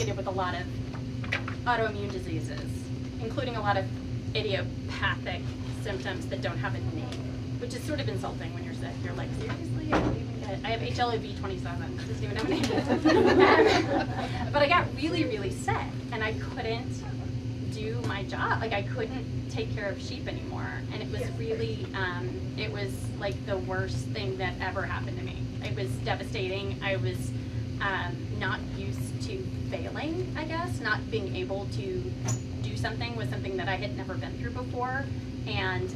associated with a lot of autoimmune diseases, including a lot of idiopathic symptoms that don't have a name, which is sort of insulting when you're sick. You're like, seriously? I don't even get it. I have HLA-B27. It doesn't even have a name. But I got really, really sick, and I couldn't do my job. Like, I couldn't take care of sheep anymore, and it was really, it was like the worst thing that ever happened to me. It was devastating. I was not used to failing, I guess. Not being able to do something was something that I had never been through before, and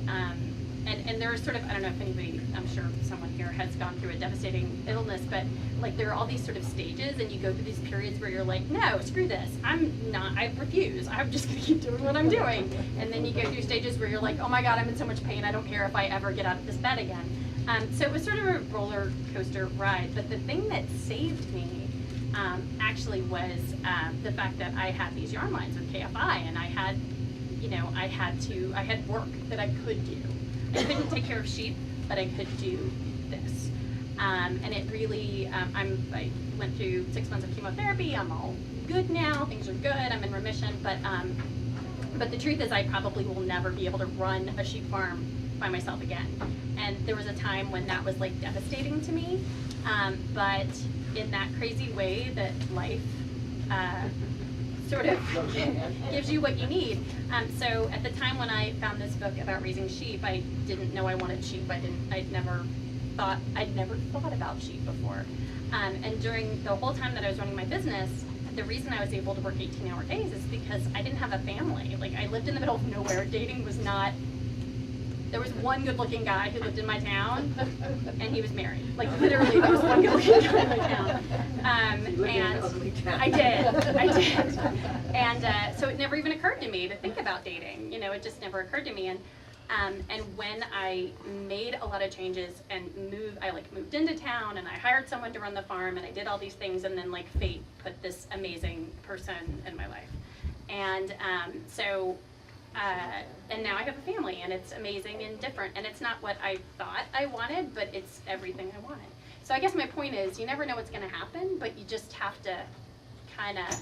there was sort of, I don't know if anybody, I'm sure someone here has gone through a devastating illness, but like there are all these sort of stages, and you go through these periods where you're like, no, screw this, I refuse, I'm just gonna keep doing what I'm doing. And then you go through stages where you're like, oh my God, I'm in so much pain, I don't care if I ever get out of this bed again. So it was sort of a roller coaster ride, but the thing that saved me actually was the fact that I had these yarn lines with KFI, and I had, I had work that I could do. I couldn't take care of sheep, but I could do this. And it really, I went through 6 months of chemotherapy. I'm all good now. Things are good. I'm in remission. But the truth is, I probably will never be able to run a sheep farm by myself again. And there was a time when that was like devastating to me. But in that crazy way that life sort of gives you what you need. So at the time when I found this book about raising sheep, I didn't know I wanted sheep. I'd never thought about sheep before. And during the whole time that I was running my business, the reason I was able to work 18-hour days is because I didn't have a family. Like, I lived in the middle of nowhere. Dating was not, there was one good-looking guy who lived in my town, and he was married. Like, literally, there was one good-looking guy in my town. And I did. And so it never even occurred to me to think about dating. It just never occurred to me. And when I made a lot of changes and I moved into town, and I hired someone to run the farm, and I did all these things, and then like fate put this amazing person in my life. And and now I have a family, and it's amazing and different, and it's not what I thought I wanted, but it's everything I wanted. So I guess my point is, you never know what's going to happen, but you just have to kind of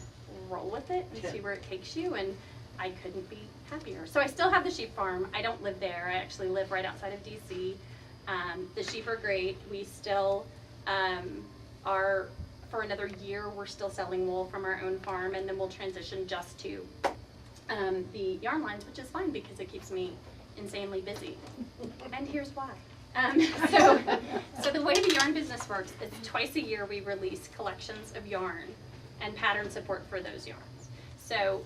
roll with it and see where it takes you, and I couldn't be happier. So I still have the sheep farm. I don't live there. I actually live right outside of DC. The sheep are great. We still are, for another year, we're still selling wool from our own farm, and then we'll transition just to the yarn lines, which is fine because it keeps me insanely busy. And here's why. So the way the yarn business works is twice a year we release collections of yarn and pattern support for those yarns. So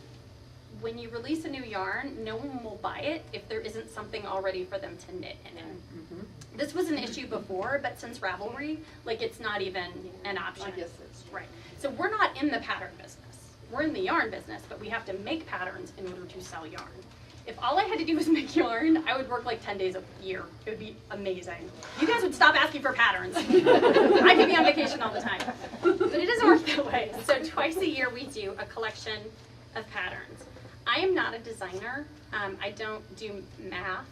when you release a new yarn, no one will buy it if there isn't something already for them to knit in it. Mm-hmm. This was an issue before, but since Ravelry, like, it's not even an option. I guess that's true. Right. So we're not in the pattern business. We're in the yarn business, but we have to make patterns in order to sell yarn. If all I had to do was make yarn, I would work like 10 days a year. It would be amazing. You guys would stop asking for patterns. I could be on vacation all the time. But it doesn't work that way. So twice a year we do a collection of patterns. I am not a designer. I don't do math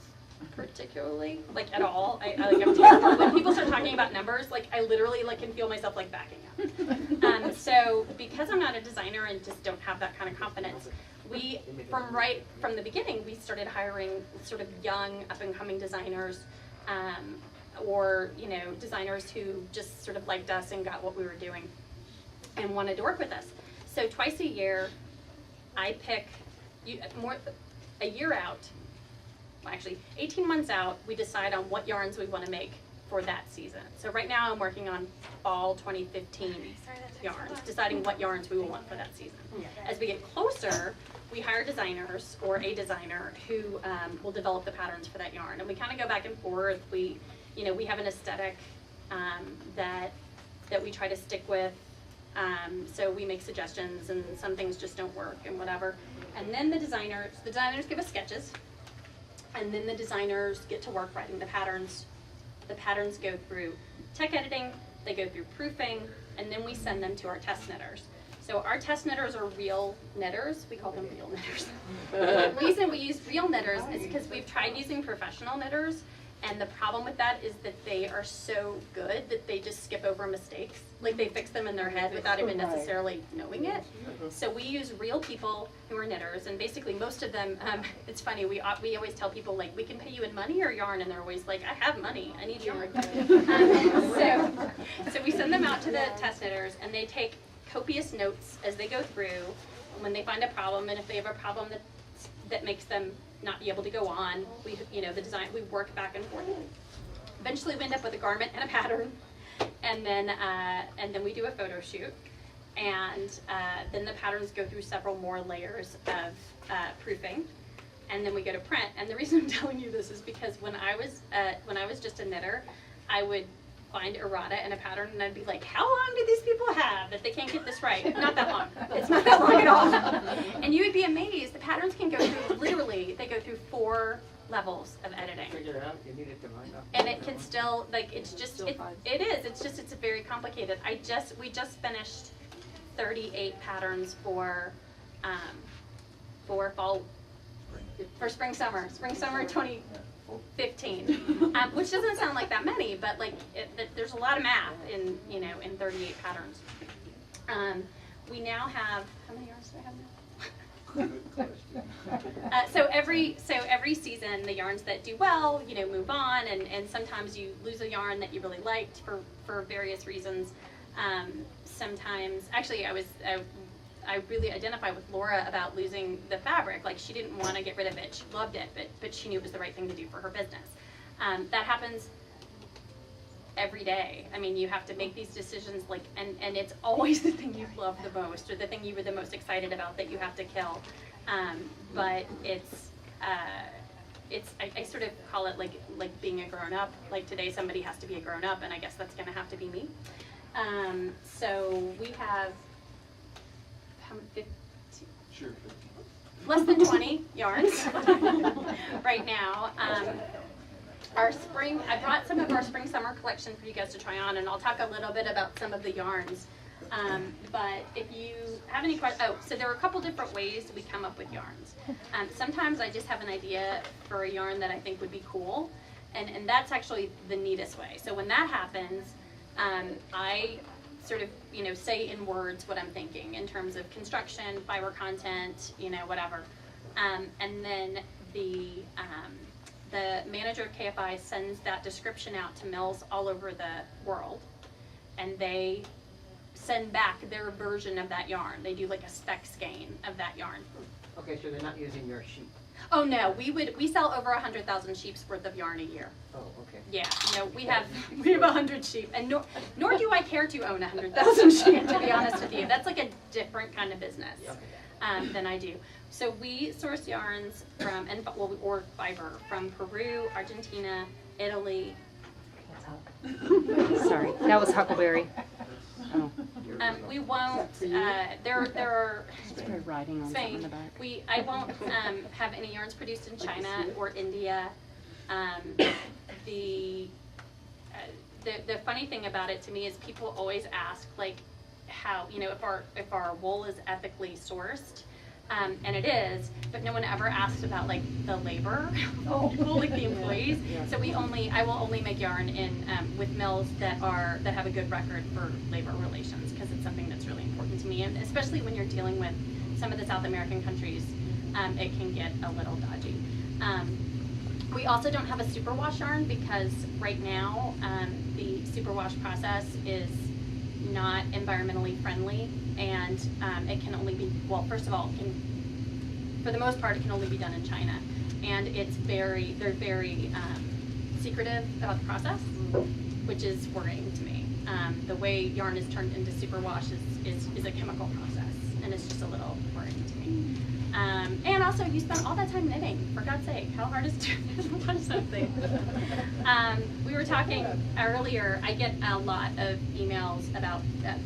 particularly, like, at all. I'm terrible. When people start talking about numbers, like, I literally can feel myself like backing up. So because I'm not a designer and just don't have that kind of confidence, we, from the beginning, we started hiring sort of young, up-and-coming designers, or designers who just sort of liked us and got what we were doing and wanted to work with us. So twice a year, I pick a year out. Actually, 18 months out, we decide on what yarns we want to make for that season. So right now I'm working on fall 2015 yarns, deciding what yarns we will want for that season. As we get closer, we hire designers or a designer who will develop the patterns for that yarn. And we kind of go back and forth. We have an aesthetic that we try to stick with. So we make suggestions, and some things just don't work and whatever. And then the designers give us sketches. And then the designers get to work writing the patterns. The patterns go through tech editing, they go through proofing, and then we send them to our test knitters. So our test knitters are real knitters. We call them real knitters. The reason we use real knitters is because we've tried using professional knitters, And the problem with that is that they are so good that they just skip over mistakes. Like they fix them in their head without even necessarily knowing it. So we use real people who are knitters, and basically most of them, it's funny, we always tell people, like, we can pay you in money or yarn, and they're always like, I have money, I need yarn. So we send them out to the test knitters, and they take copious notes as they go through when they find a problem, and if they have a problem that makes them not be able to go on, we work back and forth. Eventually we end up with a garment and a pattern, and then we do a photo shoot, and then the patterns go through several more layers of proofing, and then we go to print. And the reason I'm telling you this is because when I was just a knitter, I would find errata in a pattern, and I'd be like, how long do these people have that they can't get this right? Not that long. It's not that long at all. And you would be amazed. The patterns can go through, literally, they go through 4 levels of editing. Figure it out. You need it to mind. And it can still, like, it's just, it is. It's very complicated. We just finished 38 patterns for spring summer 2015, which doesn't sound like that many, but like there's a lot of math in 38 patterns. We now have, how many yarns do I have now? So every season, the yarns that do well, move on, and sometimes you lose a yarn that you really liked for various reasons. Sometimes, actually, I really identify with Laura about losing the fabric. Like, she didn't want to get rid of it. She loved it, but she knew it was the right thing to do for her business. That happens every day. I mean, you have to make these decisions, like, and it's always the thing you love the most, or the thing you were the most excited about that you have to kill. But I sort of call it like being a grown-up. Like, today somebody has to be a grown-up, and I guess that's going to have to be me. So we have 15, sure. less than 20 yarns right now. I brought some of our spring-summer collection for you guys to try on, and I'll talk a little bit about some of the yarns. But if you have any questions, so there are a couple different ways we come up with yarns. Sometimes I just have an idea for a yarn that I think would be cool, and that's actually the neatest way. So when that happens, I sort of, say in words what I'm thinking in terms of construction, fiber content, whatever. And then the manager of KFI sends that description out to mills all over the world, and they send back their version of that yarn. They do like a spec skein of that yarn. Okay, so they're not using your sheet. Oh no, we sell over 100,000 sheep's worth of yarn a year. Oh, okay. Yeah, we have 100 sheep, and nor do I care to own 100,000 sheep, to be honest with you. That's like a different kind of business than I do. So we source yarns from or fiber from Peru, Argentina, Italy. Sorry, that was Huckleberry. Oh. We won't. There are. Writing on Spain. in the back. I won't have any yarns produced in China or India. The funny thing about it to me is people always ask, like, how, if our wool is ethically sourced, and it is, but no one ever asks about like the labor of people, like the employees. So I will only make yarn with mills that have a good record for labor relations, because it's something that's really important to me, and especially when you're dealing with some of the South American countries, it can get a little dodgy. We also don't have a superwash yarn because right now the superwash process is not environmentally friendly, and it can only be, well, first of all, for the most part, it can only be done in China, and they're very secretive about the process, which is worrying to me. The way yarn is turned into superwash is a chemical process, and it's just a little worrying to me. And also, you spent all that time knitting, for God's sake. How hard is it to watch something? We were talking earlier, I get a lot of emails about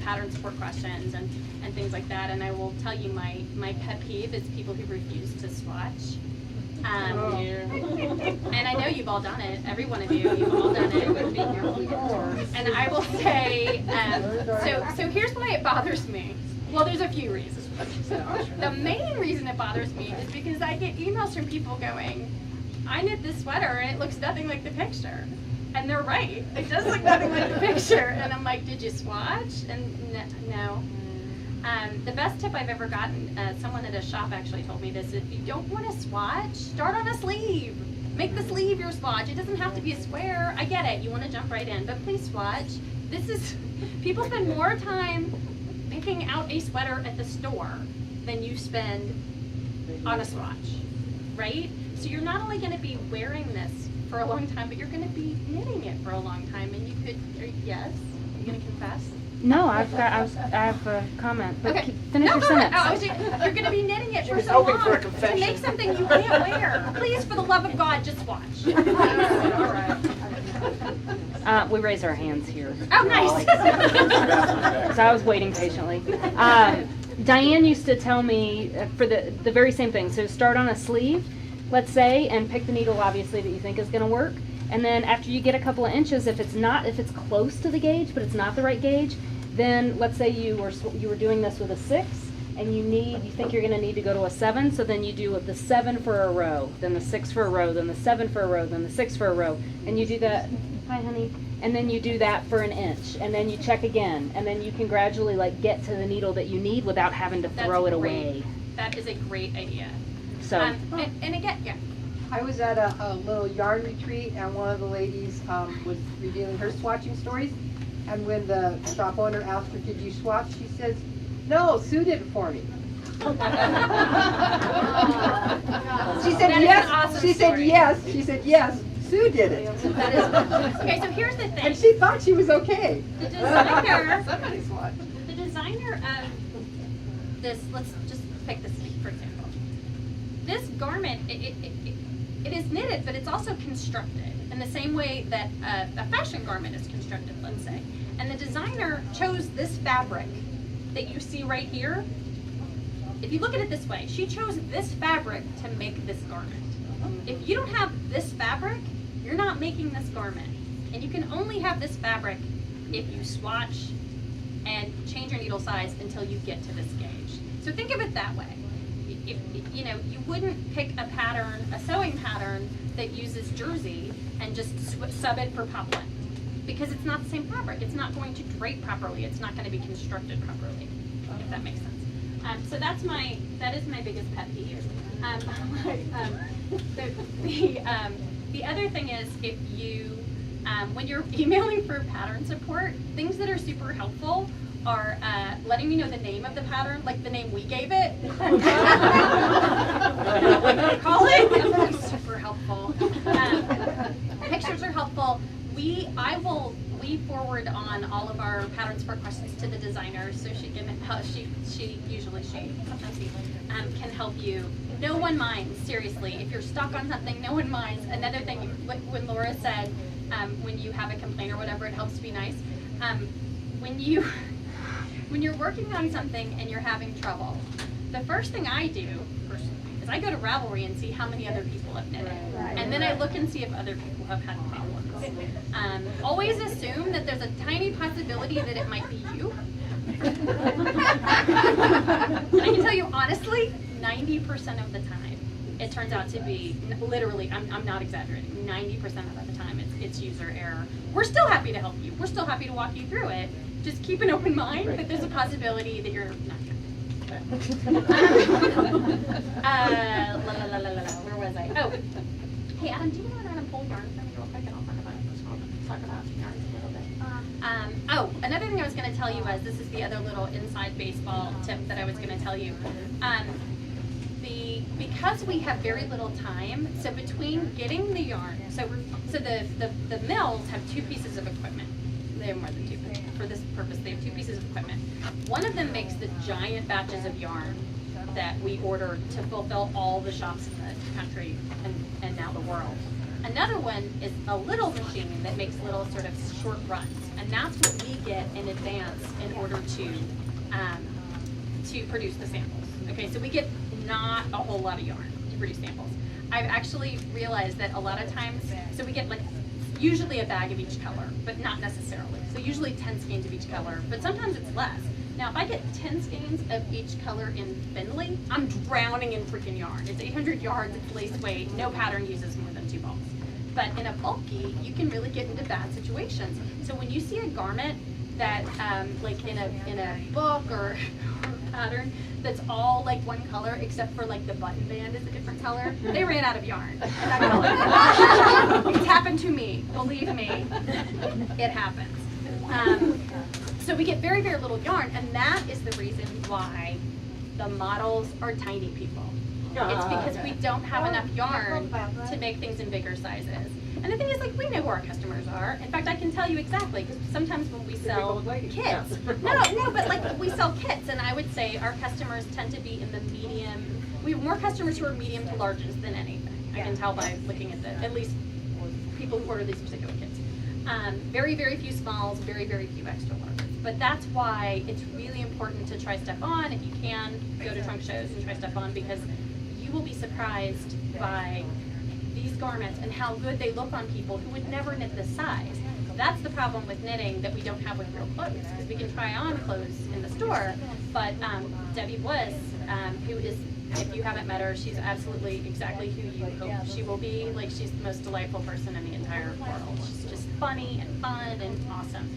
pattern support questions and things like that, and I will tell you my pet peeve is people who refuse to swatch. And I know you've all done it, every one of you've all done it. And I will say, so here's why it bothers me. Well, there's a few reasons. The main reason it bothers me is because I get emails from people going, I knit this sweater and it looks nothing like the picture. And they're right. It does look nothing like the picture. And I'm like, did you swatch? And no. The best tip I've ever gotten, someone at a shop actually told me this, if you don't want to swatch, start on a sleeve. Make the sleeve your swatch. It doesn't have to be a square. I get it. You want to jump right in, but please swatch. People spend more time picking out a sweater at the store than you spend on a swatch, right? So you're not only going to be wearing this for a long time, but you're going to be knitting it for a long time, and you could, yes, are you going to confess? No, I have a comment. But Okay. finish your Go sentence. ahead. You're going to be knitting it She for was so hoping long for a to confession. make something you can't wear. Please, for the love of God, just watch. All right. We raise our hands here. Oh, nice. So I was waiting patiently. Diane used to tell me for the very same thing. So start on a sleeve, let's say, and pick the needle obviously that you think is going to work. And then after you get a couple of inches, if it's close to the gauge but it's not the right gauge, then let's say you were doing this with a 6 and you think you're going to need to go to a 7, so then you do the 7 for a row, then the 6 for a row, then the 7 for a row, then the 6 for a row, and you do that. Hi, honey. And then you do that for an inch, and then you check again, and then you can gradually get to the needle that you need without having to throw it away. That is a great idea. So. And again, yeah. I was at a little yarn retreat, and one of the ladies was revealing her swatching stories. And when the shop owner asked her, "Did you swatch?" she says, "No, Sue did it for me." She said That is yes. an awesome She said story. yes. She said yes. Sue did it. That is, okay, so here's the thing. And she thought she was okay. The designer, Somebody swatched. the designer of this, let's just pick this for example. This garment, it is knitted, but it's also constructed in the same way that a fashion garment is constructed, let's say. And the designer chose this fabric that you see right here. If you look at it this way, she chose this fabric to make this garment. If you don't have this fabric, you're not making this garment. And you can only have this fabric if you swatch and change your needle size until you get to this gauge. So think of it that way. If, you wouldn't pick a pattern, a sewing pattern that uses jersey and just sub it for poplin, because it's not the same fabric. It's not going to drape properly. It's not going to be constructed properly, if that makes sense. So that is my biggest pet peeve. The other thing is, if you when you're emailing for pattern support, things that are super helpful are letting me know the name of the pattern, like the name we gave it. What they call it. Super helpful. Pictures are helpful. We forward on all of our pattern support questions to the designer, so she can help. Sometimes she can help you. No one minds, seriously. If you're stuck on something, no one minds. Another thing, when Laura said, when you have a complaint or whatever, it helps to be nice. When you're working on something and you're having trouble, the first thing I do is I go to Ravelry and see how many other people have knitted, and then I look and see if other people have had problems. Always assume that there's a tiny possibility that it might be you. And I can tell you honestly, 90% of the time, it turns out to be, literally, I'm not exaggerating, 90% of the time it's user error. We're still happy to help you. We're still happy to walk you through it. Just keep an open mind that there's a possibility that you're not good. Where was I? Oh, hey Adam, do you want to pull yarn from me real quick, and I'll talk about yarns a little bit. Another thing I was going to tell you was, this is the other little inside baseball tip that I was going to tell you. Because we have very little time, so between getting the yarn, so the mills have 2 pieces of equipment. They have more than 2, but for this purpose, they have 2 pieces of equipment. One of them makes the giant batches of yarn that we order to fulfill all the shops in the country and now the world. Another one is a little machine that makes little sort of short runs, and that's what we get in advance in order to produce the samples. Okay, so we get not a whole lot of yarn to produce samples. I've actually realized that a lot of times, so we get usually a bag of each color, but not necessarily. So usually 10 skeins of each color, but sometimes it's less. Now if I get 10 skeins of each color in Finley, I'm drowning in freaking yarn. It's 800 yards, it's lace weight, no pattern uses more than 2 balls. But in a bulky, you can really get into bad situations. So when you see a garment that, like in a book or pattern that's all like one color except for like the button band is a different color, they ran out of yarn in that color. It's happened to me, believe me, it happens. So we get very, very little yarn, and that is the reason why the models are tiny people. It's because we don't have enough yarn to make things in bigger sizes. And the thing is, like, we know who our customers are. In fact, I can tell you exactly, because sometimes when we sell kits, no, but like we sell kits, and I would say our customers tend to be in the medium. We have more customers who are medium to larges than anything. I can tell by looking at at least people who order these particular kits. Very, very few smalls, very, very few extra larges. But that's why it's really important to try stuff on. If you can, go to trunk shows and try stuff on, because you will be surprised by these garments and how good they look on people who would never knit this size. That's the problem with knitting that we don't have with real clothes, because we can try on clothes in the store, but Debbie Bliss, who is, if you haven't met her, she's absolutely exactly who you hope she will be. Like, she's the most delightful person in the entire world. She's just funny and fun and awesome.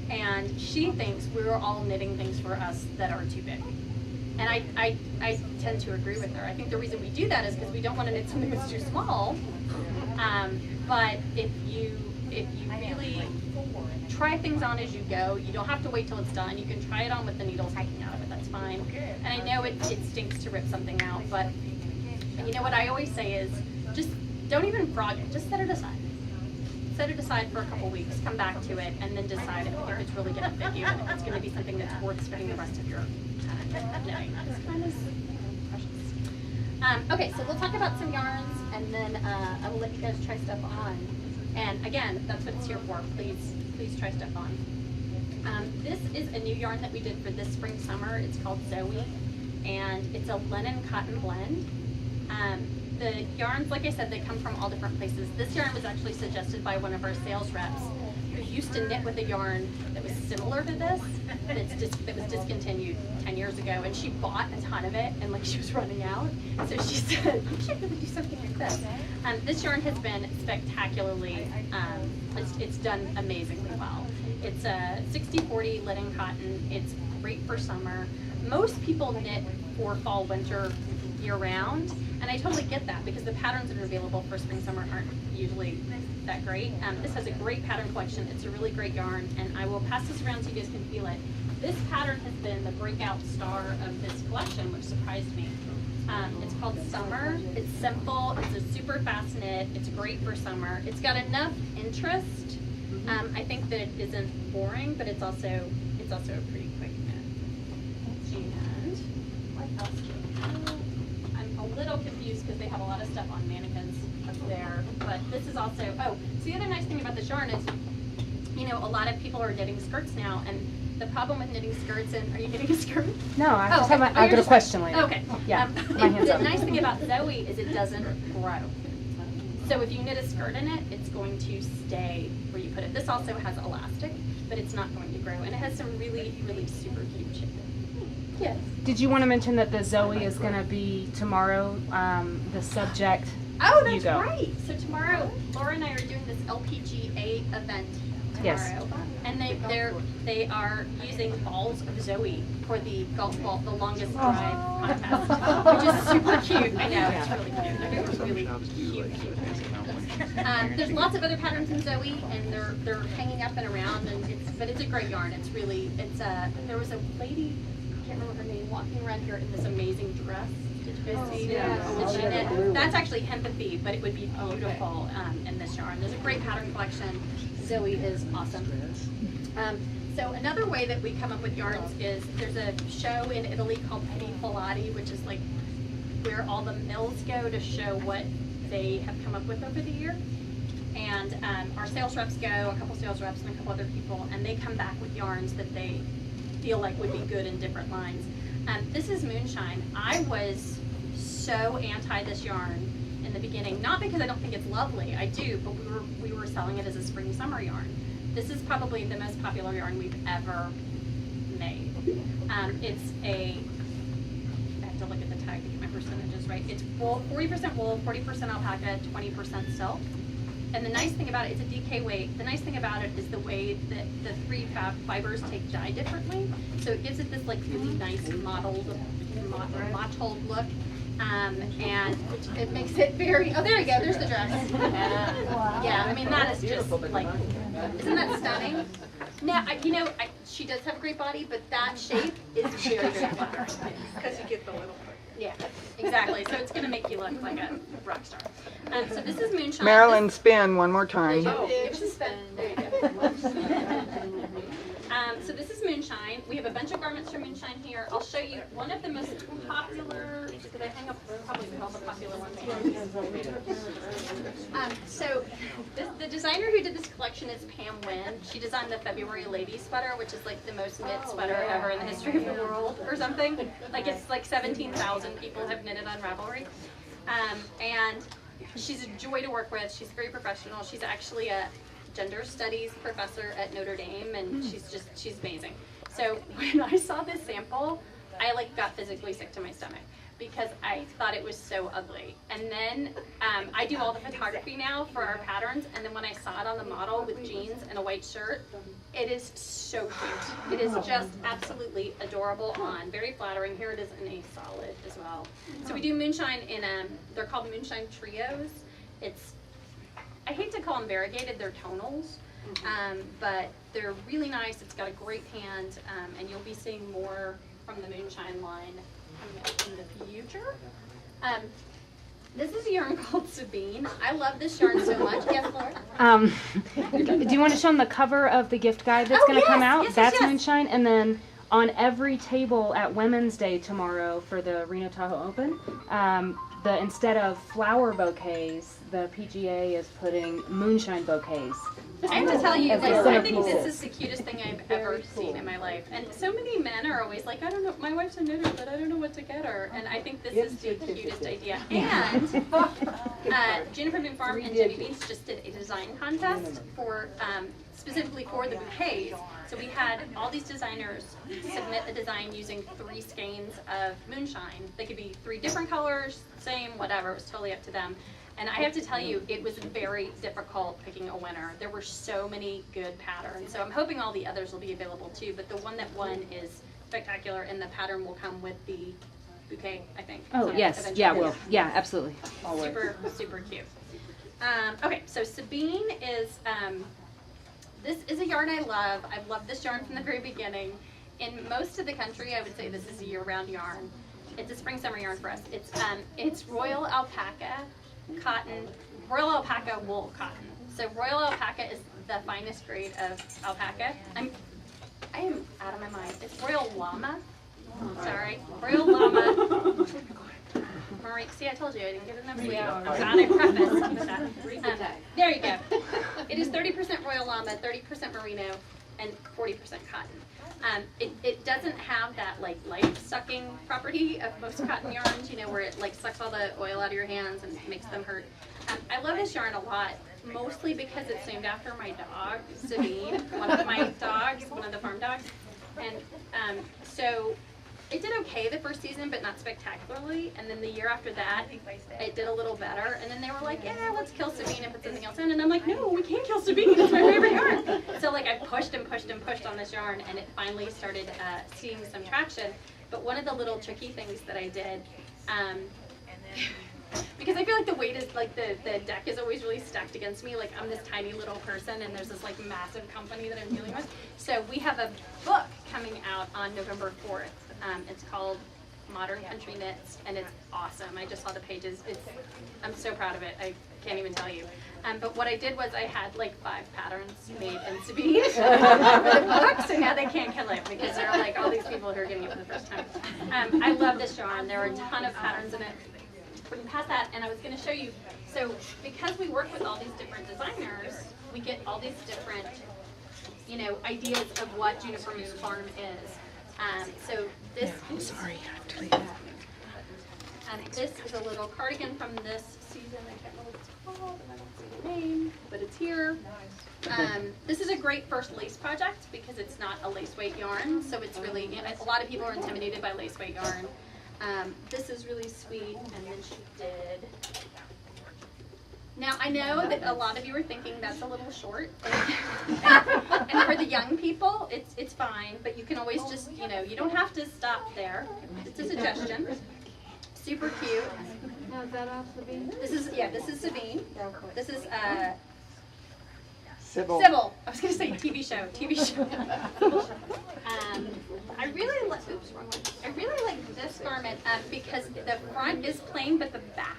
And she thinks we're all knitting things for us that are too big. And I tend to agree with her. I think the reason we do that is because we don't want to knit something that's too small. But if you really try things on as you go, you don't have to wait till it's done. You can try it on with the needles hanging out of it, that's fine. And I know it stinks to rip something out, but you know what I always say is, just don't even frog it, just set it aside. Set it aside for a couple weeks, come back to it, and then decide if it's really going to fit you and if it's going to be something that's worth spending the rest of your knitting. It's kind of precious. Okay, so we'll talk about some yarns, and then I will let you guys try stuff on. And again, that's what it's here for. Please try stuff on. This is a new yarn that we did for this spring summer. It's called Zoe, and it's a linen cotton blend. The yarns, like I said, they come from all different places. This yarn was actually suggested by one of our sales reps who used to knit with a yarn that was similar to this, that was discontinued 10 years ago, and she bought a ton of it, and like she was running out, so she said, you should really do something like this. This yarn has been spectacularly, it's done amazingly well. It's a 60-40 linen cotton. It's great for summer. Most people knit for fall, winter, year round, and I totally get that, because the patterns that are available for spring, summer aren't usually that great. This has a great pattern collection. It's a really great yarn, and I will pass this around so you guys can feel it. This pattern has been the breakout star of this collection, which surprised me. It's called Summer. It's simple. It's a super fast knit. It's great for summer. It's got enough interest. I think that it isn't boring, but it's also a pretty quick knit. And what else do we have? I'm a little confused because they have a lot of stuff on mannequins up there, but this is also, so the other nice thing about this yarn is, you know, a lot of people are knitting skirts now, and the problem with knitting skirts, and are you knitting a skirt? No, I just have I've got a question later. Okay. Yeah, my hands The up. nice thing about Zoe is it doesn't grow. So if you knit a skirt in it, it's going to stay where you put it. This also has elastic, but it's not going to grow, and it has some really, really super cute shape. Yes. Did you want to mention that the Zoe is going to be tomorrow, the subject? Oh, You that's go. right. So tomorrow, Laura and I are doing this LPGA event tomorrow, Yes. and they are using balls of Zoe for the golf ball, the longest drive contest, which is super cute. I know, it's really cute. They're really cute. There's lots of other patterns in Zoe, and they're hanging up and around, and but it's a great yarn. It's really there was a lady, I can't remember her name, walking around here in this amazing dress. Did you guys see that she knit? That's actually hempathy, but it would be beautiful in this yarn. There's a great pattern collection. Zoe is awesome. So another way that we come up with yarns is there's a show in Italy called Pitti Filati, which is like where all the mills go to show what they have come up with over the year. And our sales reps go, a couple sales reps and a couple other people, and they come back with yarns that they feel like would be good in different lines. This is Moonshine. I was so anti this yarn in the beginning, not because I don't think it's lovely, I do, but we were selling it as a spring summer yarn. This is probably the most popular yarn we've ever made. I have to look at the tag to get my percentages right. It's wool, 40% wool, 40% alpaca, 20% silk. And the nice thing about it, it's a DK weight. The nice thing about it is the way that the three fibers take dye differently. So it gives it this like really nice mottled look. And it makes it very, oh, there you go, there's the dress. Yeah, I mean, that is just like, isn't that stunning? Now, she does have a great body, but that shape is very, very flattering. Because you get the little. Yeah, exactly. So it's going to make you look like a rock star. So this is Moonshine. Marilyn, spin one more time. Oh, there you go. So this is Moonshine. We have a bunch of garments from Moonshine here. I'll show you one of the most popular, because I hang up probably all the popular ones here. So the designer who did this collection is Pam Wynn. She designed the February Lady sweater, which is like the most knit sweater ever in the history of the world or something. Like it's like 17,000 people have knitted on Ravelry. And she's a joy to work with. She's very professional. She's actually a gender studies professor at Notre Dame, and she's amazing. So when I saw this sample, I like got physically sick to my stomach because I thought it was so ugly. And then I do all the photography now for our patterns, and then when I saw it on the model with jeans and a white shirt, it is so cute. It is just absolutely adorable on, very flattering. Here it is in a solid as well. So we do Moonshine in they're called Moonshine Trios. I hate to call them variegated, they're tonals, but they're really nice. It's got a great hand, and you'll be seeing more from the Moonshine line in the future. This is a yarn called Sabine. I love this yarn so much. Yes, Laura? Do you want to show them the cover of the gift guide that's going to come out? That's Moonshine. And then on every table at Women's Day tomorrow for the Reno Tahoe Open, instead of flower bouquets, the PGA is putting moonshine bouquets. I have to tell you, As like, the I think centerpieces. this is the cutest thing I've ever seen in my life. And so many men are always like, I don't know, my wife's a knitter, but I don't know what to get her. And I think this is the cutest idea. And Juniper Moon Farm and Jenny Beans just did a design contest for specifically for the bouquets. So we had all these designers submit a design using 3 skeins of moonshine. They could be 3 different colors, same, whatever. It was totally up to them. And I have to tell you, it was very difficult picking a winner. There were so many good patterns. So I'm hoping all the others will be available too, but the one that won is spectacular, and the pattern will come with the bouquet, I think. Oh, yes. Eventually. Yeah, will. Yeah, absolutely. Super, super cute. Okay, so Sabine is, this is a yarn I love. I've loved this yarn from the very beginning. In most of the country, I would say this is a year-round yarn. It's a spring-summer yarn for us. It's royal alpaca cotton, royal alpaca wool cotton. So royal alpaca is the finest grade of alpaca. I am out of my mind. It's royal llama. Sorry, royal llama. Marie, see, I told you I didn't get enough sleep. God, I prefaced with that. There you go. It is 30% royal llama, 30% merino, and 40% cotton. It doesn't have that like life-sucking property of most cotton yarns, you know, where it like sucks all the oil out of your hands and makes them hurt. I love this yarn a lot, mostly because it's named after my dog, Sabine, one of my dogs, one of the farm dogs. And so it did okay the first season, but not spectacularly. And then the year after that, it did a little better. And then they were like, yeah, let's kill Sabine and put something else in. And I'm like, no, we can't kill Sabine. It's my favorite yarn. So like I pushed and pushed and pushed on this yarn, and it finally started seeing some traction. But one of the little tricky things that I did, because I feel like the weight is like the deck is always really stacked against me. Like I'm this tiny little person, and there's this like massive company that I'm dealing with. So we have a book coming out on November 4th. It's called Modern Country Knits, and it's awesome. I just saw the pages. I'm so proud of it. I can't even tell you. But what I did was I had like 5 patterns made in Sabine for the book, so now they can't kill it because there are like all these people who are getting it for the first time. I love this yarn. There are a ton of patterns in it. We can pass that, and I was going to show you. So because we work with all these different designers, we get all these different, you know, ideas of what Juniper Moon Farm is. So this this is a little cardigan from this season. I can't remember what it's called, and I don't see the name, but it's here. This is a great first lace project because it's not a lace weight yarn, so it's really, you know, a lot of people are intimidated by lace weight yarn. This is really sweet, and then she did. Now I know that a lot of you are thinking that's a little short, and for the young people, it's fine. But you can always just, you know, you don't have to stop there. It's a suggestion. Super cute. Now is that off Sabine? This is Sabine. This is Sybil. Sybil. I was gonna say TV show. I really like. Oops, wrong one. I really like this garment because the front is plain, but the back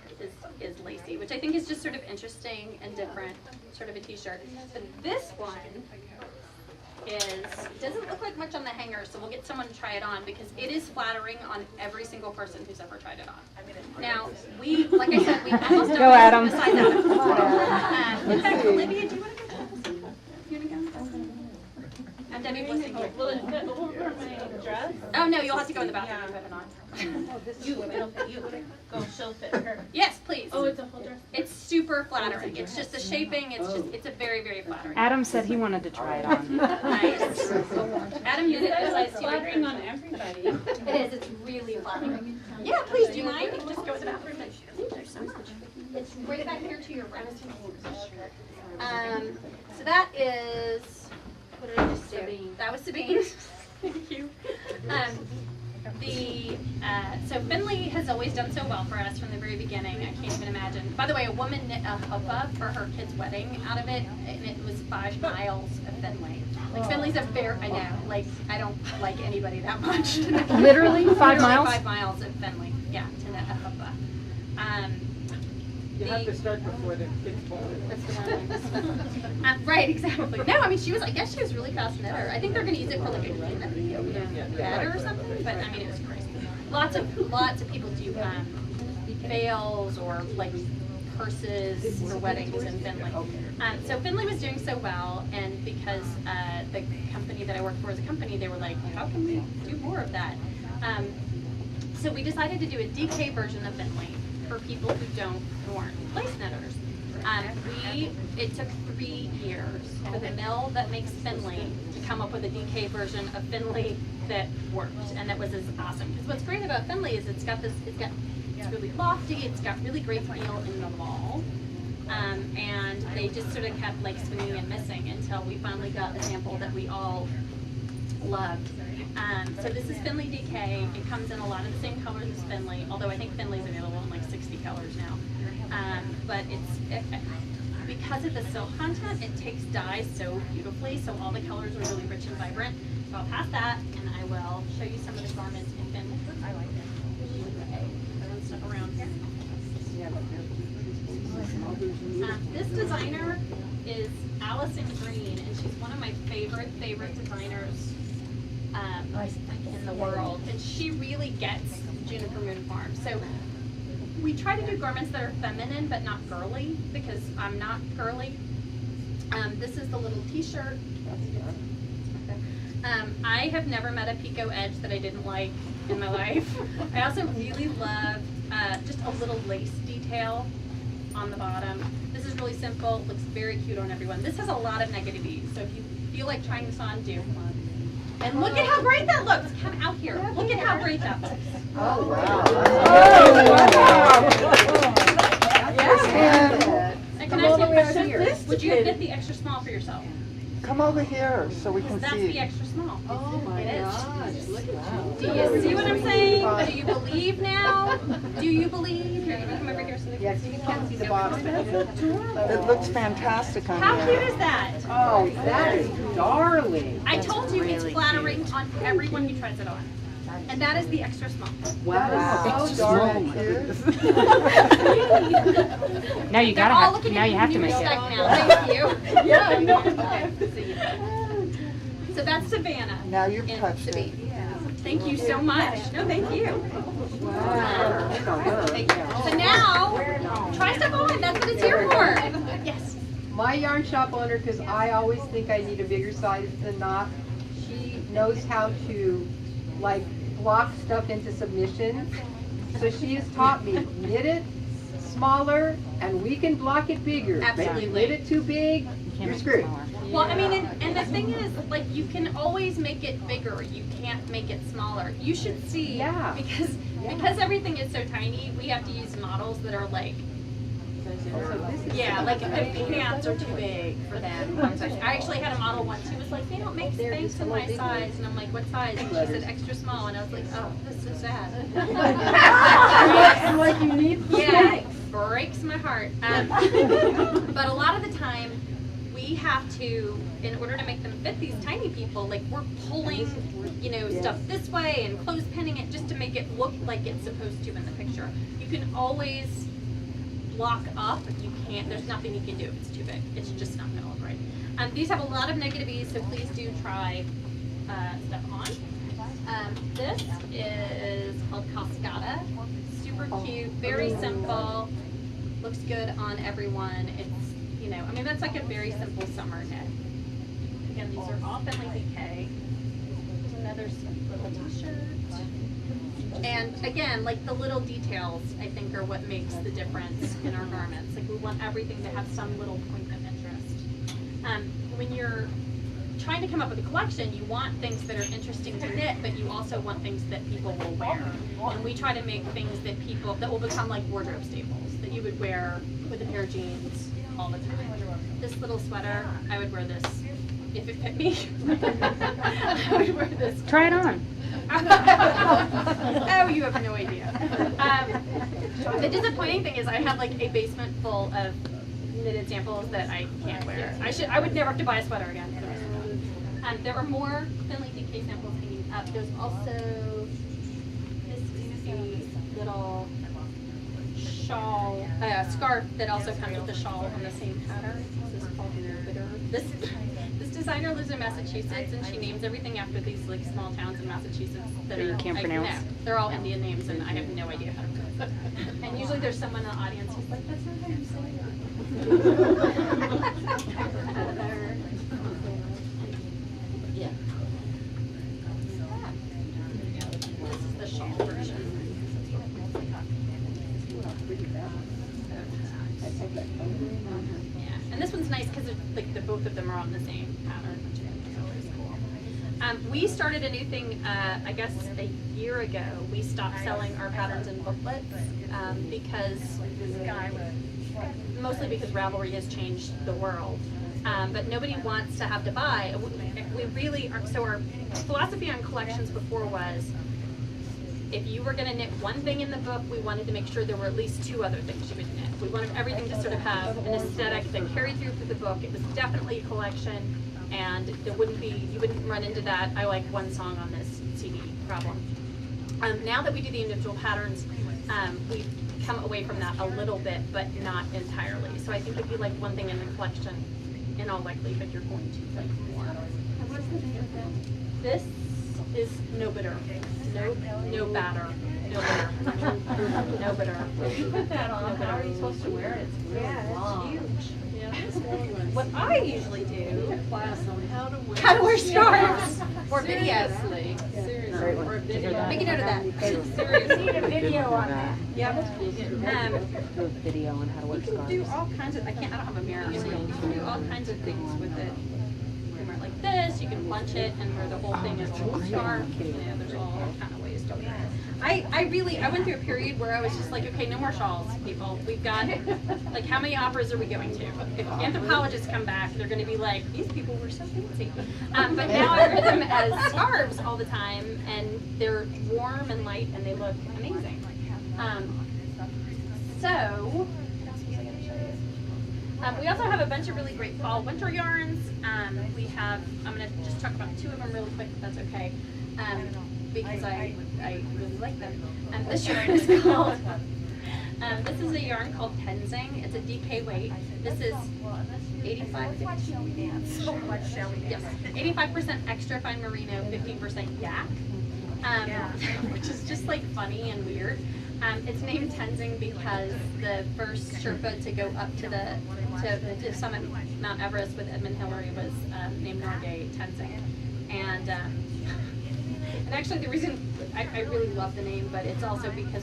is lacy, which I think is just sort of interesting and different, sort of a t-shirt. But this one doesn't look like much on the hanger, so we'll get someone to try it on because it is flattering on every single person who's ever tried it on. Now like I said, we almost Go, Adam. besides Adam. In fact, Olivia, do you want to go? You want to go? I'm Debbie Blissing here. Will it fit over my dress? Oh no, you'll have to go in the bathroom and put it on. It'll fit you. She'll fit her. Yes, please. Oh, it's a whole dress. It's super flattering. It's just the shaping. It's a very, very flattering. Adam said he wanted to try it on. Nice. Adam, you did It's this. flattering on everybody. It is. It's really flattering. Yeah, please. Do you mind? You can just go to the bathroom. Thank you so much. It's right back here to your right. So that is. What did I just do? Sabine. That was Sabine. Thank you. So Finley has always done so well for us from the very beginning. I can't even imagine. By the way, a woman knit a huppah for her kid's wedding out of it, and it was 5 miles of Finley. Like Finley's a very, I know, like I don't like anybody that much. Literally 5 miles? 5 miles of Finley, yeah, to knit a huppah. You have to start before the kids born. That's the one. Right, exactly. No, I mean I guess she was really fast knitter. I think they're going to use it for like a bed or something. But I mean, it was crazy. Lots of people do veils or like purses for weddings in Finley. So Finley was doing so well, and because the company that I work for as a company, they were like, how can we do more of that? So we decided to do a DK version of Finley for people who aren't lace knitters. It took 3 years for the mill that makes Finley to come up with a DK version of Finley that worked and that was as awesome. Because what's great about Finley is it's really lofty, it's got really great feel in the wall, and they just sort of kept like swinging and missing until we finally got the sample that we all loved. So this is Finley DK. It comes in a lot of the same colors as Finley, although I think Finley's available in like 60 colors now. But because of the silk content, it takes dyes so beautifully, so all the colors are really rich and vibrant. So I'll pass that, and I will show you some of the garments in Finley. I like it. Everyone stuck around here. This designer is Allison Green, and she's one of my favorite designers in the world, and she really gets Juniper Moon Farm. So we try to do garments that are feminine but not girly, because I'm not girly. This is the little t-shirt. I have never met a picot edge that I didn't like in my life. I also really love just a little lace detail on the bottom. This is really simple, looks very cute on everyone. This has a lot of negative ease, so if you feel like trying this on, do. And look at how great that looks. Come out here. Look at how great that looks. Oh, wow. And can I ask you a question? Would you have knit the extra small for yourself? Come over here so we can That's the see. extra small. Oh my It is. gosh, look at Do you see what I'm saying? Do you believe now? Do you believe? Here, let me come over here so they Yes, can you can't see the bottom. It looks fantastic on How you. cute is that? Oh, that is darling. I told you it's flattering on everyone who tries it on. And that is the extra small. Wow, so darling. Now you They're gotta all have. looking Now at you have to new make stuff it. now. Thank you. Yeah, I know. Okay. So that's Savannah. Now you've in touched it. Sabine. Thank you so much. No, thank you. Thank you. So now, try stuff on. That's what it's here for. Yes. My yarn shop owner, because I always think I need a bigger size than not, she knows how to like block stuff into submissions. So she has taught me, knit it smaller and we can block it bigger. But you Absolutely. knit it too big, can't You're make screwed. it smaller. Well, I mean, and the thing is, like, you can always make it bigger. You can't make it smaller. You should see, Yeah. because everything is so tiny, we have to use models that are like, yeah, like the pants are too big for them. One size. I actually had a model once who was like, they don't make Spanx in my size, and I'm like, what size? And she said extra small, and I was like, oh, this is so sad. And like you need. Yeah, it breaks my heart. But a lot of the time, we have to, in order to make them fit these tiny people, like we're pulling, you know, stuff this way and clothes pinning it just to make it look like it's supposed to in the picture. You can always block up. You can't. There's nothing you can do if it's too big. It's just not gonna look right. These have a lot of negative ease, so please do try stuff on. This is called Cascada. Super cute, very simple. Looks good on everyone. It's, you know, I mean, that's like a very simple summer knit. Again, these are all Finley BK. There's another little t-shirt. And again, like the little details, I think, are what makes the difference in our garments. Like we want everything to have some little point of interest. When you're trying to come up with a collection, you want things that are interesting to knit, but you also want things that people will wear. And we try to make things that will become like wardrobe staples, that you would wear with a pair of jeans all the time. This little sweater, I would wear this if it fit me. I would wear this. Try it on. Oh, you have no idea. The disappointing thing is I have like a basement full of knitted samples that I can't wear. I would never have to buy a sweater again for the rest of my life. There are more Finley DK samples hanging up. There's also this fancy little shawl, scarf that also comes with the shawl on the same pattern. This is called Juniper. This designer lives in Massachusetts, and she names everything after these like small towns in Massachusetts that you are can't like, pronounce. no, they're all Indian names, and I have no idea how to pronounce it. And usually there's someone in the audience who's like, "That's not how you say it." Yeah. This is the shawl version. Yeah, and this one's nice because like both of them are on the same pattern, which I think is always cool. We started a new thing, I guess a year ago. We stopped selling our patterns in booklets mostly because Ravelry has changed the world. But nobody wants to have to buy. We really are, so our philosophy on collections before was, if you were going to knit one thing in the book, we wanted to make sure there were at least two other things you would knit. We wanted everything to sort of have an aesthetic that carried through the book. It was definitely a collection, and you wouldn't run into that "I like one song on this CD" problem. Now that we do the individual patterns, we've come away from that a little bit, but not entirely. So I think if you like one thing in the collection, in all likelihood you're going to like more. And what's the name of that? This is No Bitter. No batter. No bitter. No bitter. If you put that on, how are you supposed to wear it? It's really long. Huge. Yeah. What I usually do, Class on how to wear. how to wear scarves or videos. Seriously. Or a video. Make a note of that. Seriously. Need a video on that. Yep. Do a video on how to work You can scarves. do all kinds of, I don't have a mirror, so you can do all kinds of things with it. You can wear it like this, you can bunch it and wear the whole thing as a whole scarf. You know, there's all kind of ways to wear it. I went through a period where I was just like, okay, no more shawls, people. We've got, like, how many operas are we going to? If anthropologists come back, they're going to be like, these people were so fancy. But now I wear them as scarves all the time, and they're warm and light, and they look amazing. So, what else was I going to show you? We also have a bunch of really great fall winter yarns. We have, I'm going to just talk about two of them really quick, if that's okay, because I really like them. This yarn is called, this is a yarn called Tenzing. It's a DK weight. This is 85% extra fine merino, 15% yak, which is just like funny and weird. It's named Tenzing because the first Sherpa to go up to the summit Mount Everest with Edmund Hillary was named Norgay Tenzing, and actually the reason I really love the name, but it's also because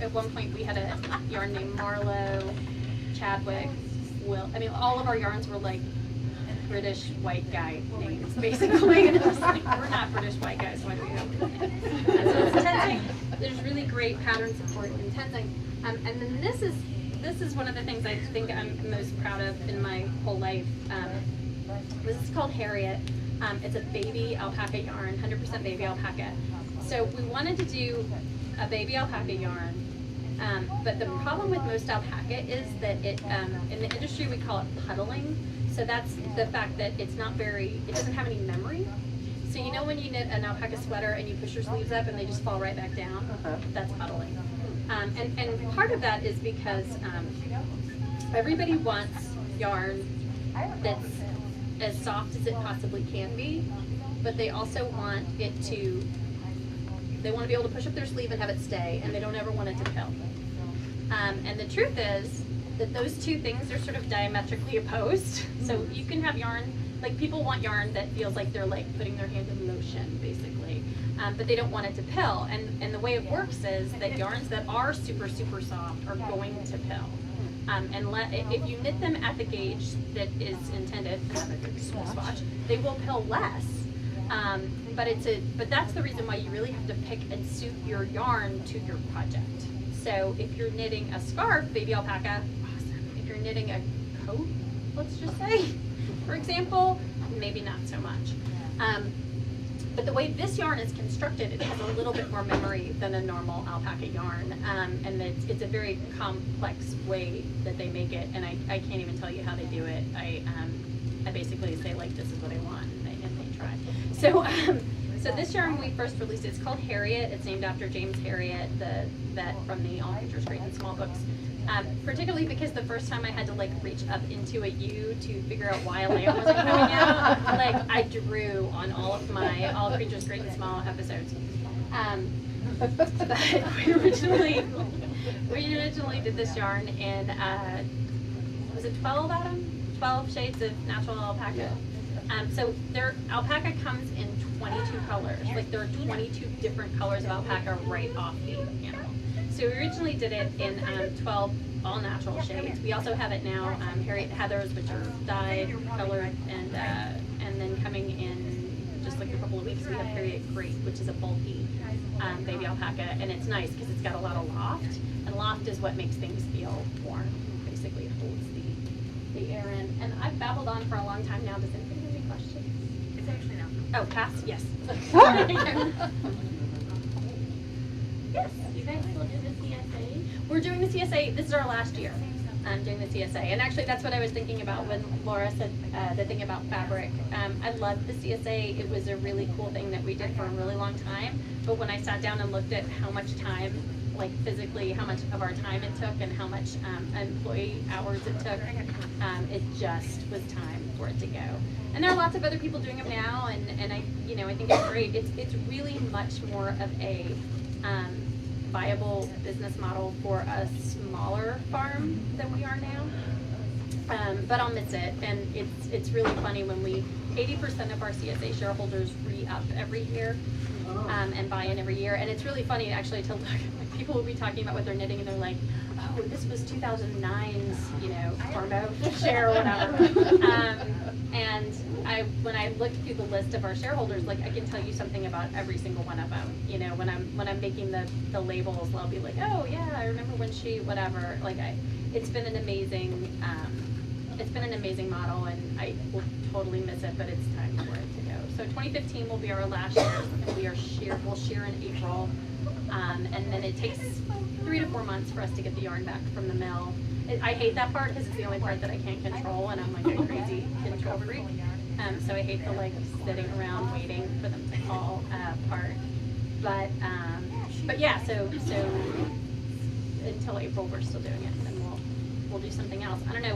at one point we had a yarn named Marlowe, Chadwick, all of our yarns were like British white guy names, basically. And it's like, we're not British white guys, why do we have those names? So it's tensing. There's really great pattern support in tensing. And then this is one of the things I think I'm most proud of in my whole life. This is called Harriet. It's a baby alpaca yarn, 100% baby alpaca. So we wanted to do a baby alpaca yarn, but the problem with most alpaca is that it, in the industry we call it puddling. So that's the fact that it doesn't have any memory. So you know when you knit an alpaca sweater and you push your sleeves up and they just fall right back down? That's puddling. And part of that is because everybody wants yarn that's as soft as it possibly can be, but they also want it to, they want to be able to push up their sleeve and have it stay, and they don't ever want it to pill. And the truth is that those two things are sort of diametrically opposed. So you can have yarn, like people want yarn that feels like they're like putting their hand in lotion, basically, but they don't want it to pill. And the way it works is that yarns that are super, super soft are going to pill. If you knit them at the gauge that is intended, have a good swatch, they will pill less. But that's the reason why you really have to pick and suit your yarn to your project. So if you're knitting a scarf, baby alpaca, awesome. If you're knitting a coat, let's just say, for example, maybe not so much. But the way this yarn is constructed, it has a little bit more memory than a normal alpaca yarn, and it's a very complex way that they make it, and I can't even tell you how they do it. I basically say, like, this is what I want, and they try. So this yarn we first released, it's called Harriet. It's named after James Harriet, the vet from the All Creatures Great and Small books. Particularly because the first time I had to like reach up into a U to figure out why a lamb wasn't coming out, like I drew on all of my All Creatures Great and Small episodes. But we originally did this yarn in was it 12, Adam? 12 shades of natural alpaca. So alpaca comes in 22 colors. Like there are 22 different colors of alpaca right off the animal. So we originally did it in 12 all-natural shades. We also have it now, Harriet Heathers, which are dyed, colored, and then coming in just like a couple of weeks, we have Harriet Great, which is a bulky baby alpaca, and it's nice because it's got a lot of loft, and loft is what makes things feel warm. Basically, it holds the air in. And I've babbled on for a long time now. Does anybody have any questions? It's actually now. Oh, pass? Yes. Yes. You guys still do the CSA? We're doing the CSA. This is our last year doing the CSA. And actually, that's what I was thinking about when Laura said the thing about fabric. I loved the CSA. It was a really cool thing that we did for a really long time. But when I sat down and looked at how much time, like physically, how much of our time it took and how much employee hours it took, it just was time for it to go. And there are lots of other people doing them now, and I think it's great. It's really much more of a viable business model for a smaller farm than we are now. But I'll miss it, and it's really funny when 80% of our CSA shareholders re-up every year and buy in every year, and it's really funny actually to look. Like, people will be talking about what they're knitting, and they're like, "Oh, this was 2009's, Tormo share or whatever." And when I looked through the list of our shareholders, like I can tell you something about every single one of them. When I'm making the labels, I'll be like, oh yeah, I remember when she whatever. Like it's been an amazing model, and I will totally miss it, but it's time for it to go. So 2015 will be our last year, and we'll shear in April, and then it takes 3 to 4 months for us to get the yarn back from the mill. I hate that part because it's the only part that I can't control, and I'm like a crazy control freak. So I hate the sitting around waiting for them to fall apart. But yeah, so until April we're still doing it, and then we'll do something else. I don't know.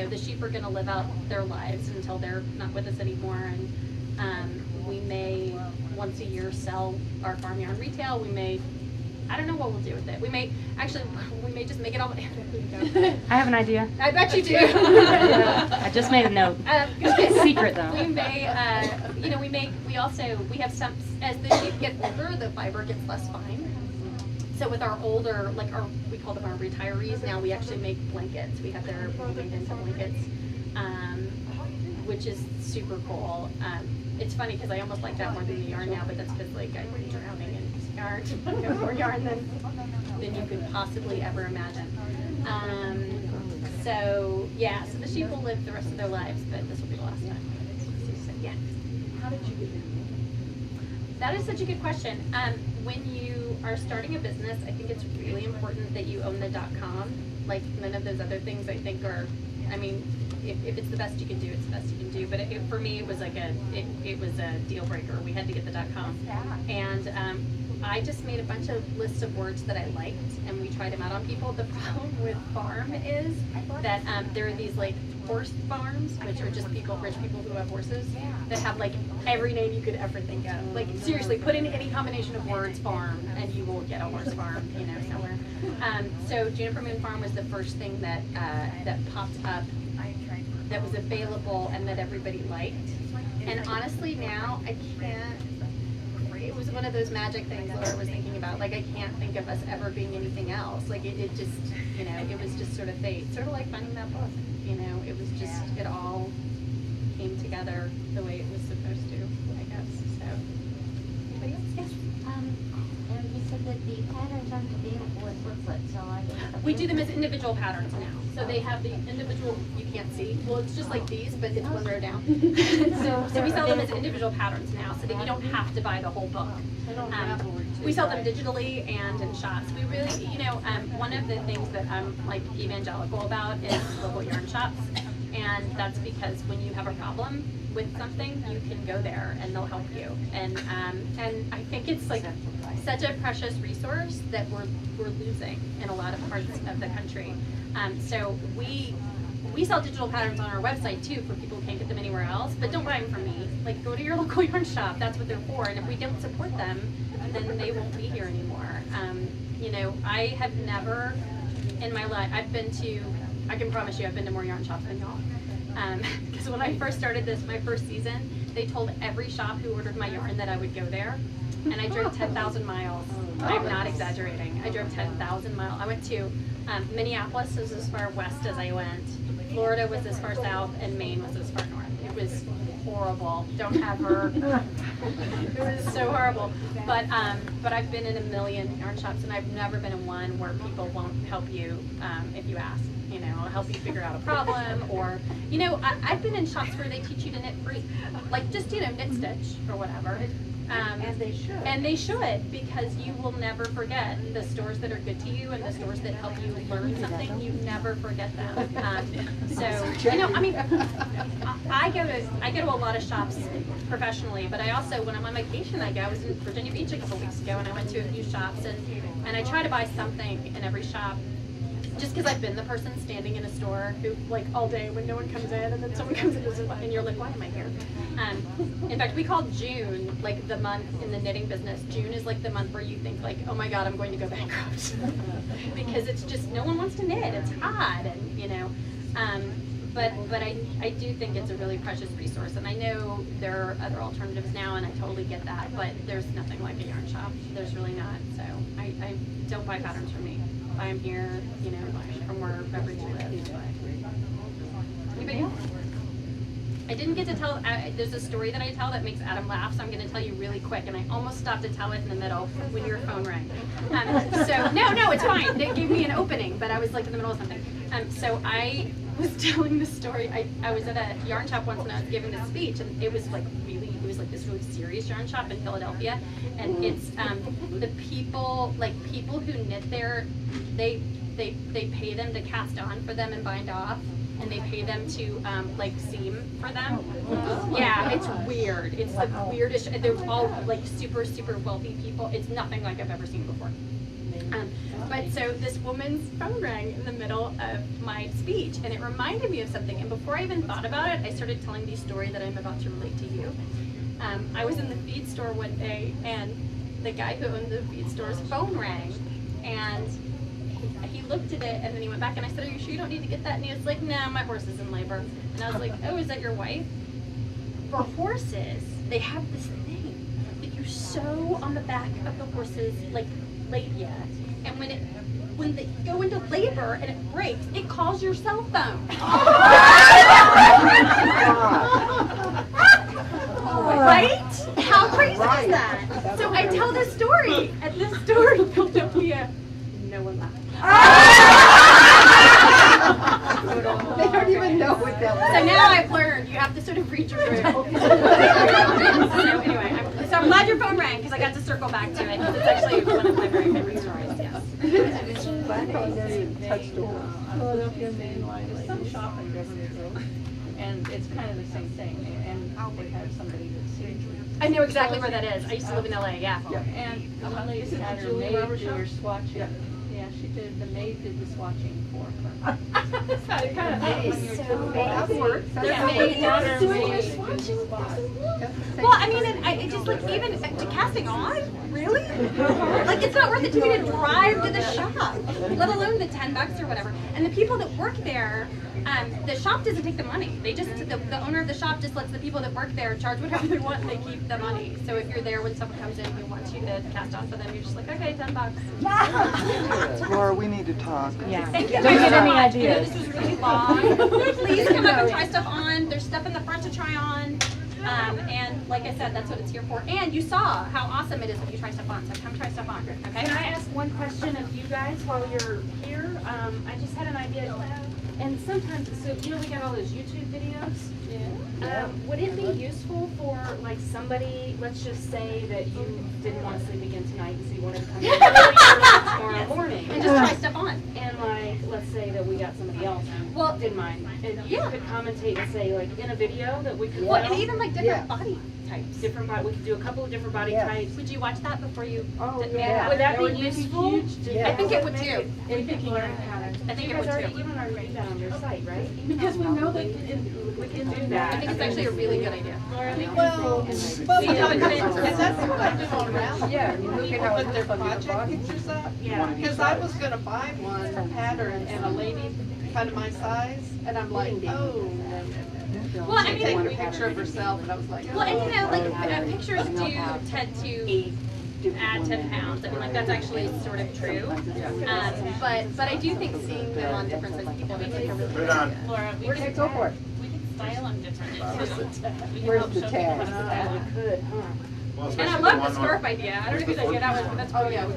The sheep are going to live out their lives until they're not with us anymore, and we may once a year sell our farm yarn retail. We may. I don't know what we'll do with it. We may just make it all. I have an idea. I bet you do. I just made a note. It's secret though. We may, we have some, as the sheep get older, the fiber gets less fine. So with our older, we call them our retirees now, we actually make blankets. We have their made into blankets, which is super cool. It's funny because I almost like that more than the yarn now, but that's because like I'm drowning in yarn. I've got more yarn than you could possibly ever imagine. So yeah, so the sheep will live the rest of their lives, but this will be the last time. So, yeah. How did you get in? That is such a good question. When you are starting a business, I think it's really important that you own the .com. Like none of those other things I think are, I mean, if it's the best you can do, it's the best you can do. But for me, it was like it was a deal breaker. We had to get the .com. And I just made a bunch of lists of words that I liked, and we tried them out on people. The problem with farm is that there are these like horse farms, which are just rich people who have horses, that have like every name you could ever think of. Like seriously, put in any combination of words farm, and you will get a horse farm, you know, somewhere. So Juniper Moon Farm was the first thing that popped up that was available and that everybody liked. And honestly, now I can't. It was one of those magic things that I was thinking about. Like I can't think of us ever being anything else. Like it just, you know, it was just sort of fate. Sort of like finding that book. You know, it was just, it all came together the way it was supposed to, I guess. So, anybody else? Yes. And you said that the patterns aren't available as booklets, so I guess. We do them as individual patterns now. So they have the individual, you can't see. Well, it's just like these, but it's one row down. So we sell them as individual patterns now, so that you don't have to buy the whole book. We sell them digitally and in shops. We really, you know, one of the things that I'm like evangelical about is local yarn shops. And that's because when you have a problem with something, you can go there and they'll help you. And I think it's like such a precious resource that we're losing in a lot of parts of the country. So we sell digital patterns on our website too for people who can't get them anywhere else, but don't buy them from me. Like go to your local yarn shop, that's what they're for. And if we don't support them, then they won't be here anymore. You know, I have never in my life, I can promise you I've been to more yarn shops than y'all. Because when I first started this, my first season, they told every shop who ordered my yarn that I would go there. And I drove 10,000 miles. I'm not exaggerating. I drove 10,000 miles. I went to Minneapolis was as far west as I went. Florida was as far south, and Maine was as far north. It was horrible. Don't ever. It was so horrible. But I've been in a million yarn shops, and I've never been in one where people won't help you if you ask. You know, help you figure out a problem, or you know, I've been in shops where they teach you to knit free, like just, you know, knit stitch or whatever. And they should. And they should, because you will never forget the stores that are good to you and the stores that help you learn something. You never forget them. So, you know, I mean, I go to a lot of shops professionally, but I also, when I'm on vacation, I was in Virginia Beach a couple weeks ago, and I went to a few shops, and I try to buy something in every shop. Just because I've been the person standing in a store who, like, all day when no one comes in, and then someone comes in and you're like, why am I here? In fact, we call June, like, the month in the knitting business. June is, like, the month where you think, like, oh my God, I'm going to go bankrupt. Because it's just, no one wants to knit. It's hot, and, you know. But I do think it's a really precious resource. And I know there are other alternatives now, and I totally get that. But there's nothing like a yarn shop. There's really not. So I don't buy patterns from me. Buy them here, you know, from wherever you live. Anybody else? I didn't get to tell, there's a story that I tell that makes Adam laugh, so I'm going to tell you really quick, and I almost stopped to tell it in the middle when your phone rang. So, no, it's fine. They gave me an opening, but I was like in the middle of something. So I was telling this story. I was at a yarn shop once when I was giving this speech, and it was like this really serious yarn shop in Philadelphia, and it's the people who knit there, they pay them to cast on for them and bind off, and they pay them to like seam for them. Yeah, it's weird. It's the weirdest. They're all like super wealthy people. It's nothing like I've ever seen before. But so this woman's phone rang in the middle of my speech, and it reminded me of something. And before I even thought about it, I started telling the story that I'm about to relate to you. I was in the feed store one day, and the guy who owned the feed store's phone rang, and he looked at it, and then he went back, and I said, are you sure you don't need to get that? And he was like, no, my horse is in labor. And I was like, oh, is that your wife? For horses, they have this thing that you sew on the back of the horse's like labia, and when they go into labor and it breaks, it calls your cell phone. future group. So anyway, so I'm glad your phone rang because I got to circle back to it. It's actually one of my very favorite stories. Yes. Philadelphia main line, there's some shop in Beverly Hills, and it's kind of the same thing, and they have somebody that's seen. I know exactly where that is. I used to live in LA. Yeah. And the lady had her maid do her swatching. Yeah, she did, the maid did the swatching for her. It kind of when you're That works. Yeah. Well, I mean, it just like even to casting on, really? Like it's not worth it to me to drive to the shop, let alone the $10 or whatever. And the people that work there, the shop doesn't take the money. They just the owner of the shop just lets the people that work there charge whatever they want, and they keep the money. So if you're there when someone comes in who wants you to cast on for them, you're just like, okay, $10. Laura, we need to talk. Yeah. Thank you. Don't get any I know ideas. this was really long. Please come up and try stuff on. There's stuff in the front to try on. And like I said, that's what it's here for. And you saw how awesome it is when you try stuff on. So come try stuff on. Okay? Can I ask one question of you guys while you're here? I just had an idea. And sometimes, so you know, we got all those YouTube videos. Yeah. Would it be useful for like somebody, let's just say that you didn't want to sleep again tonight, so you wanted to come in tomorrow morning, And just try stuff on. and like, let's say that we got somebody else who Well, didn't mind, and you yeah. could commentate and say like in a video that we could Well, and film, even like different body types. different body, we could do a couple of different body Yes. types. Would you watch that before you? Oh, did- yeah. Would that That be would be useful? huge. Yeah. I think it would too. And people learn how to. I think you it would guys already, too. you don't already do that on your site, right? Because we know they can We can do that. I think it's actually a really good idea. Well, See how it fits. and that's what I do on around. Yeah, you look at how it Put their looks on your project body. pictures up. Yeah. Because I was gonna buy one pattern and a lady kind of my size, and I'm like, oh. Well, I She mean, take a like, picture of herself, and I was like, oh. well, and you know, like pictures do tend to add 10 pounds. I mean, like that's actually sort of true. But I do think seeing them on different sized people makes like a really good idea. Laura, we Okay, go for it. style them differently too. We can Where's help the show tag? people how to style We them. could, huh? And I love the scarf idea. I don't know who's idea that was, but that's Oh, brilliant.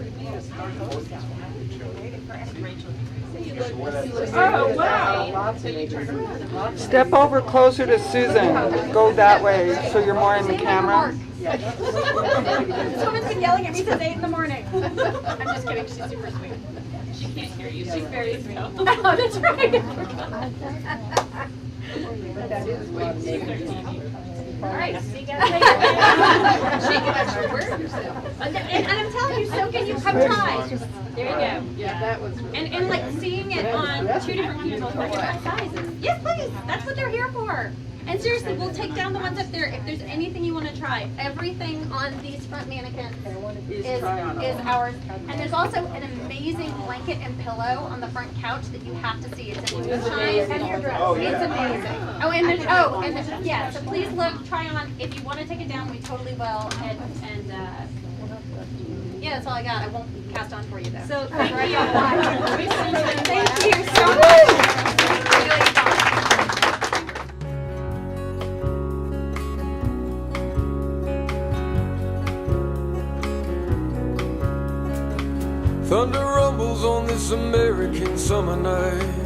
Oh, wow. Lots of makers. Lots of Step over closer to Susan. Go that way so you're more in the camera. This woman's been yelling at me since 8 in the morning. I'm just kidding. She's super sweet. She can't hear you. She's very sweet. Oh, that's right. But that is what it is. All right. See you guys later. She can actually wear it herself. And I'm telling you, so can you come try. There you go. Yeah, that was. And like seeing it on 2 different people, different sizes. Yes, please. That's what they're here for. And seriously, we'll take down the ones up there. If there's anything you want to try, everything on these front mannequins is ours. And there's also an amazing blanket and pillow on the front couch that you have to see. It's a new size. And your dress. It's amazing. And yeah. So please look, try on. If you want to take it down, we totally will. And yeah, that's all I got. I won't cast on for you though. So Thank thank you. you. Thank you so much. Really fun. Thunder rumbles on this American summer night.